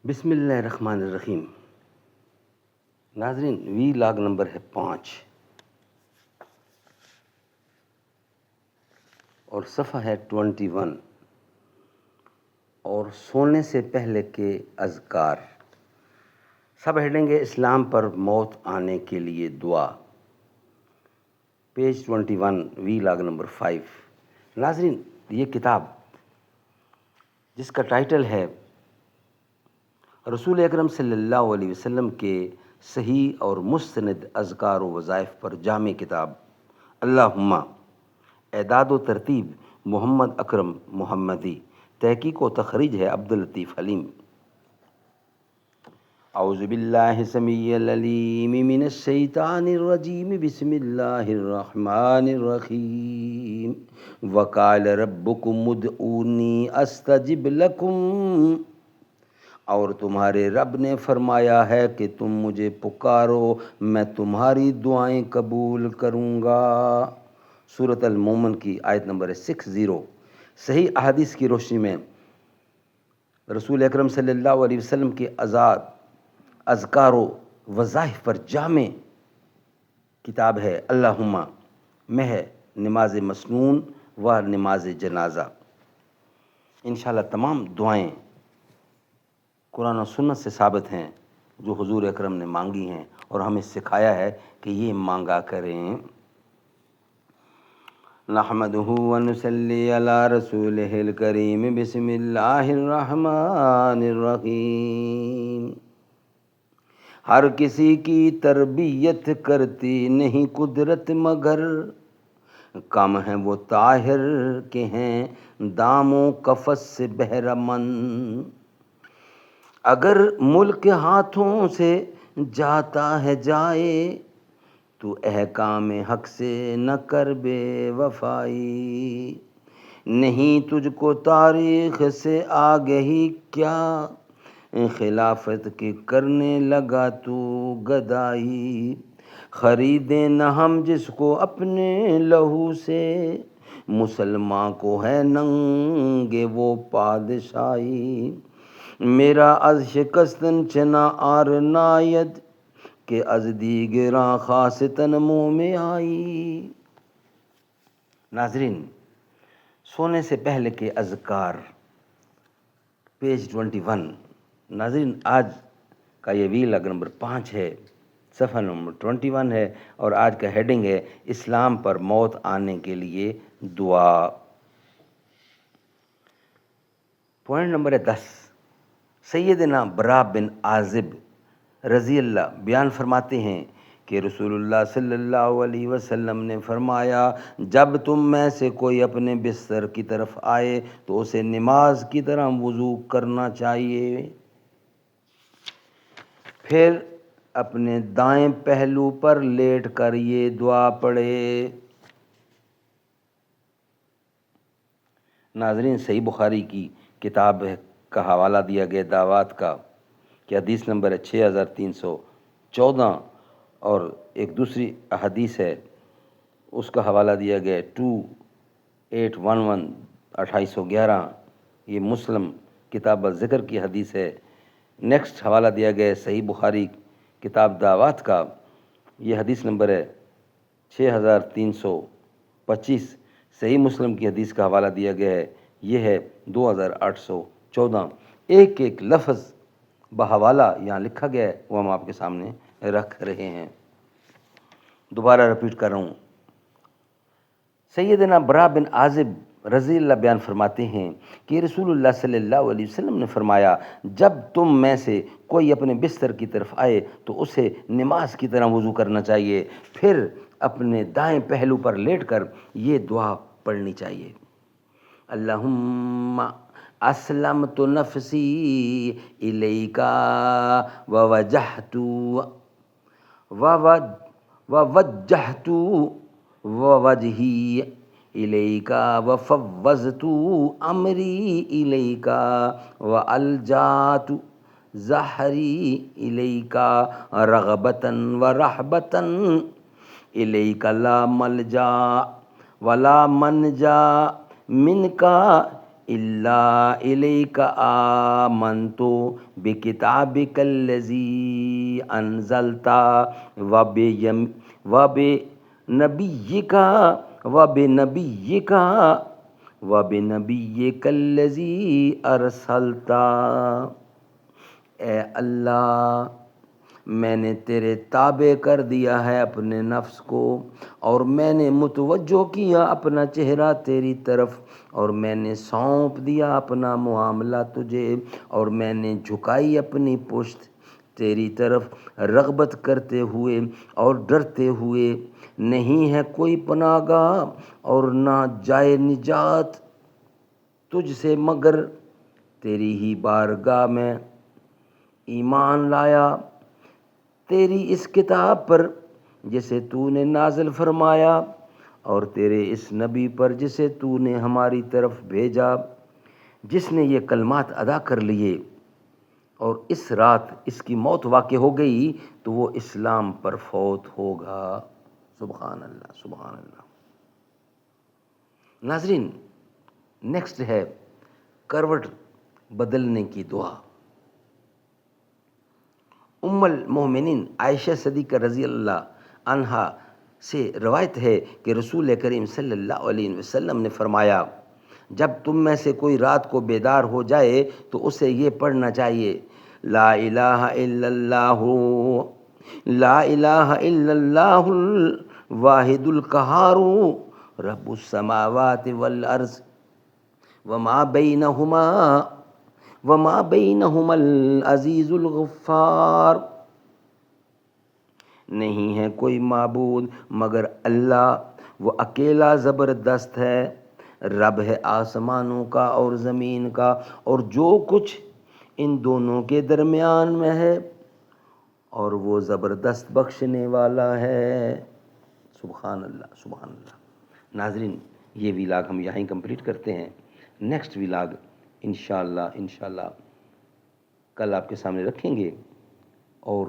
بسم اللہ الرحمن الرحیم۔ ناظرین، وی لاگ نمبر ہے 5 اور صفحہ ہے 21 اور سونے سے پہلے کے اذکار۔ سب ہیڈنگ ہے اسلام پر موت آنے کے لیے دعا، پیج 21 وی لاگ نمبر 5۔ ناظرین، یہ کتاب جس کا ٹائٹل ہے رسول اکرم صلی اللہ علیہ وسلم کے صحیح اور مستند اذکار و وظائف پر جامع کتاب، اللہم، اعداد و ترتیب محمد اکرم محمدی، تحقیق و تخریج ہے عبداللطیف حلیم۔ اعوذ باللہ السمیع العلیم من الشیطان الرجیم، بسم اللہ الرحمن الرحیم۔ وقال ربکم ادعونی استجب لکم، اور تمہارے رب نے فرمایا ہے کہ تم مجھے پکارو، میں تمہاری دعائیں قبول کروں گا۔ سورۃ المومن کی آیت نمبر 60۔ صحیح احادیث کی روشنی میں رسول اکرم صلی اللہ علیہ وسلم کے اذکار و وظائف پر جامع کتاب ہے اللہم، میں ہے نماز مسنون و نماز جنازہ۔ انشاءاللہ تمام دعائیں قرآن و سنت سے ثابت ہیں جو حضور اکرم نے مانگی ہیں اور ہمیں سکھایا ہے کہ یہ مانگا کریں۔ نحمدہ ونصلی علی رسولہ الکریم، بسم اللہ الرحمن الرحیم۔ ہر کسی کی تربیت کرتی نہیں قدرت، مگر کم ہیں وہ طاہر کے ہیں دام و کفس سے بہرمند۔ اگر ملک ہاتھوں سے جاتا ہے جائے، تو احکام حق سے نہ کر بے وفائی۔ نہیں تجھ کو تاریخ سے آگہی کیا، خلافت کی کرنے لگا تو گدائی۔ خریدیں نہ ہم جس کو اپنے لہو سے، مسلمان کو ہے ننگے وہ پادشاہی۔ میرا از شکستن چنا آر ناید، کہ از دیگراں خاصتاً منہ میں آئی۔ ناظرین، سونے سے پہلے کے اذکار، پیج 21۔ ناظرین، آج کا یہ وی لاگ نمبر 5 ہے، صفحہ نمبر 21 ہے اور آج کا ہیڈنگ ہے اسلام پر موت آنے کے لیے دعا۔ Point number 10۔ سیدنا برا بن عازب رضی اللہ بیان فرماتے ہیں کہ رسول اللہ صلی اللہ علیہ وسلم نے فرمایا، جب تم میں سے کوئی اپنے بستر کی طرف آئے تو اسے نماز کی طرح وضو کرنا چاہیے، پھر اپنے دائیں پہلو پر لیٹ کر یہ دعا پڑھے۔ ناظرین، صحیح بخاری کی کتاب کا حوالہ دیا گیا دعوات کا کہ حدیث نمبر ہے 6314، اور ایک دوسری حدیث ہے اس کا حوالہ دیا گیا 2811 2811، یہ مسلم کتاب ذکر کی حدیث ہے۔ نیکسٹ حوالہ دیا گیا ہے صحیح بخاری کتاب دعوات کا، یہ حدیث نمبر ہے 6325۔ صحیح مسلم کی حدیث کا حوالہ دیا گیا ہے، یہ ہے 2814۔ ایک ایک لفظ بحوالہ یہاں لکھا گیا ہے، وہ ہم آپ کے سامنے رکھ رہے ہیں۔ دوبارہ رپیٹ کر رہا ہوں۔ سیدنا برا بن عازب رضی اللہ بیان فرماتے ہیں کہ رسول اللہ صلی اللہ علیہ وسلم نے فرمایا، جب تم میں سے کوئی اپنے بستر کی طرف آئے تو اسے نماز کی طرح وضو کرنا چاہیے، پھر اپنے دائیں پہلو پر لیٹ کر یہ دعا پڑھنی چاہیے۔ اللہم اسلمت نفسی الیک ووجہت وجہی الیک وفوضت امری الیک والجات ظہری الیک رغبتا ورہبتا الیک، لا ملجا ولا منجا منکا الا الیک آمنت بکتابک الذی انزلت وبنبیک وبنبیک وبنبیک الذی ارسلت۔ اے اللہ، میں نے تیرے تابع کر دیا ہے اپنے نفس کو، اور میں نے متوجہ کیا اپنا چہرہ تیری طرف، اور میں نے سونپ دیا اپنا معاملہ تجھے، اور میں نے جھکائی اپنی پشت تیری طرف، رغبت کرتے ہوئے اور ڈرتے ہوئے۔ نہیں ہے کوئی پناہ گاہ اور نہ جائے نجات تجھ سے مگر تیری ہی بارگاہ میں ایمان لایا، تیری اس کتاب پر جسے تو نے نازل فرمایا، اور تیرے اس نبی پر جسے تو نے ہماری طرف بھیجا۔ جس نے یہ کلمات ادا کر لیے اور اس رات اس کی موت واقع ہو گئی تو وہ اسلام پر فوت ہوگا۔ سبحان اللہ، سبحان اللہ۔ ناظرین، نیکسٹ ہے کروٹ بدلنے کی دعا۔ ام المومنین عائشہ صدیقہ رضی اللہ عنہا سے روایت ہے کہ رسول کریم صلی اللہ علیہ وسلم نے فرمایا، جب تم میں سے کوئی رات کو بیدار ہو جائے تو اسے یہ پڑھنا چاہیے، لا الہ الا اللہ، لا الہ الا اللہ الواحد القہار، رب السماوات والارض وما بینہما العزیز الغفار۔ نہیں ہے کوئی معبود مگر اللہ، وہ اکیلا زبردست ہے، رب ہے آسمانوں کا اور زمین کا اور جو کچھ ان دونوں کے درمیان میں ہے، اور وہ زبردست بخشنے والا ہے۔ سبحان اللہ، سبحان اللہ۔ ناظرین، یہ ویلاگ ہم یہیں کمپلیٹ کرتے ہیں۔ نیکسٹ ویلاگ انشاءاللہ کل آپ کے سامنے رکھیں گے، اور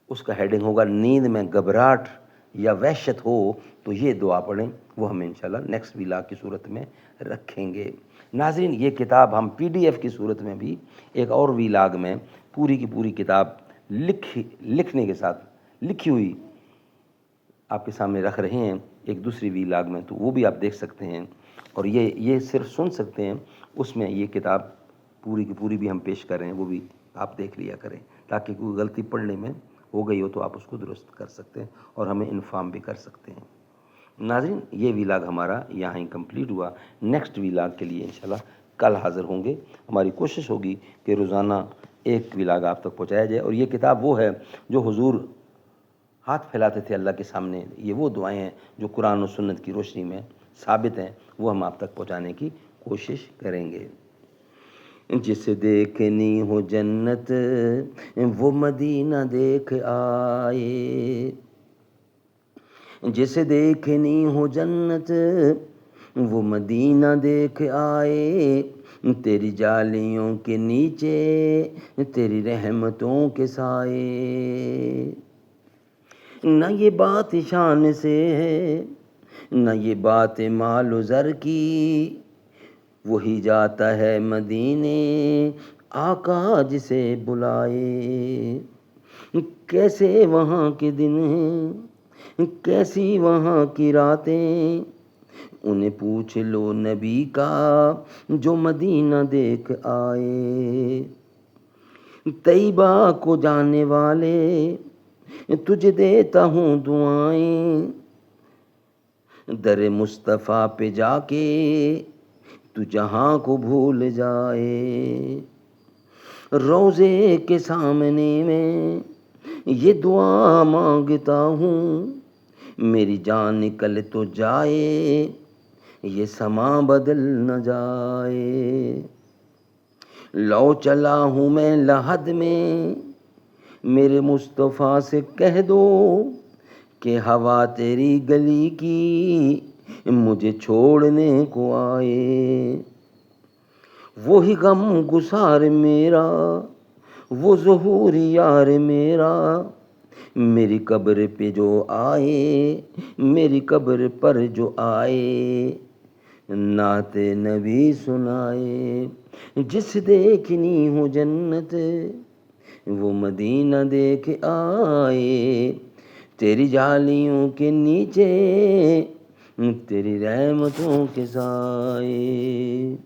اس کا ہیڈنگ ہوگا نیند میں گھبراہٹ یا وحشت ہو تو یہ دعا پڑھیں، وہ ہم انشاءاللہ نیکسٹ ویلاگ کی صورت میں رکھیں گے۔ ناظرین، یہ کتاب ہم PDF کی صورت میں بھی ایک اور ویلاگ میں پوری کی پوری کتاب لکھنے کے ساتھ لکھی ہوئی آپ کے سامنے رکھ رہے ہیں ایک دوسری ویلاگ میں، تو وہ بھی آپ دیکھ سکتے ہیں، اور یہ صرف سن سکتے ہیں، اس میں یہ کتاب پوری کی پوری بھی ہم پیش کر رہے ہیں، وہ بھی آپ دیکھ لیا کریں، تاکہ کوئی غلطی پڑھنے میں ہو گئی ہو تو آپ اس کو درست کر سکتے ہیں اور ہمیں انفارم بھی کر سکتے ہیں۔ ناظرین، یہ ویلاگ ہمارا یہاں ہی کمپلیٹ ہوا۔ نیکسٹ ویلاگ کے لیے انشاءاللہ کل حاضر ہوں گے۔ ہماری کوشش ہوگی کہ روزانہ ایک ویلاگ آپ تک پہنچایا جائے، اور یہ کتاب وہ ہے جو حضور ہاتھ پھیلاتے تھے اللہ کے سامنے، یہ وہ دعائیں ہیں جو قرآن و سنت کی روشنی میں ثابت ہیں، وہ ہم آپ تک پہنچانے کی کوشش کریں گے۔ جسے دیکھنی ہو جنت وہ مدینہ دیکھ آئے، جسے دیکھنی ہو جنت وہ مدینہ دیکھ آئے، تیری جالیوں کے نیچے تیری رحمتوں کے سائے۔ نہ یہ بات شان سے ہے نہ یہ بات مال و زر کی، وہی جاتا ہے مدینے آقا جسے بلائے۔ کیسے وہاں کے دن ہیں، کیسی وہاں کی راتیں، انہیں پوچھ لو نبی کا جو مدینہ دیکھ آئے۔ طیبہ کو جانے والے تجھے دیتا ہوں دعائیں، در مصطفیٰ پہ جا کے تو جہاں کو بھول جائے۔ روضے کے سامنے میں یہ دعا مانگتا ہوں، میری جان نکل تو جائے یہ سما بدل نہ جائے۔ لو چلا ہوں میں لحد میں میرے مصطفیٰ سے کہہ دو کہ ہوا تیری گلی کی مجھے چھوڑنے کو آئے۔ وہی غم گسار میرا وہ ظہور یار میرا، میری قبر پہ جو آئے، میری قبر پر جو آئے، نعت نبی سنائے، جس دیکھنی ہو جنت وہ مدینہ دیکھ آئے، تیری جالیوں کے نیچے تیری رحمتوں کے سائے۔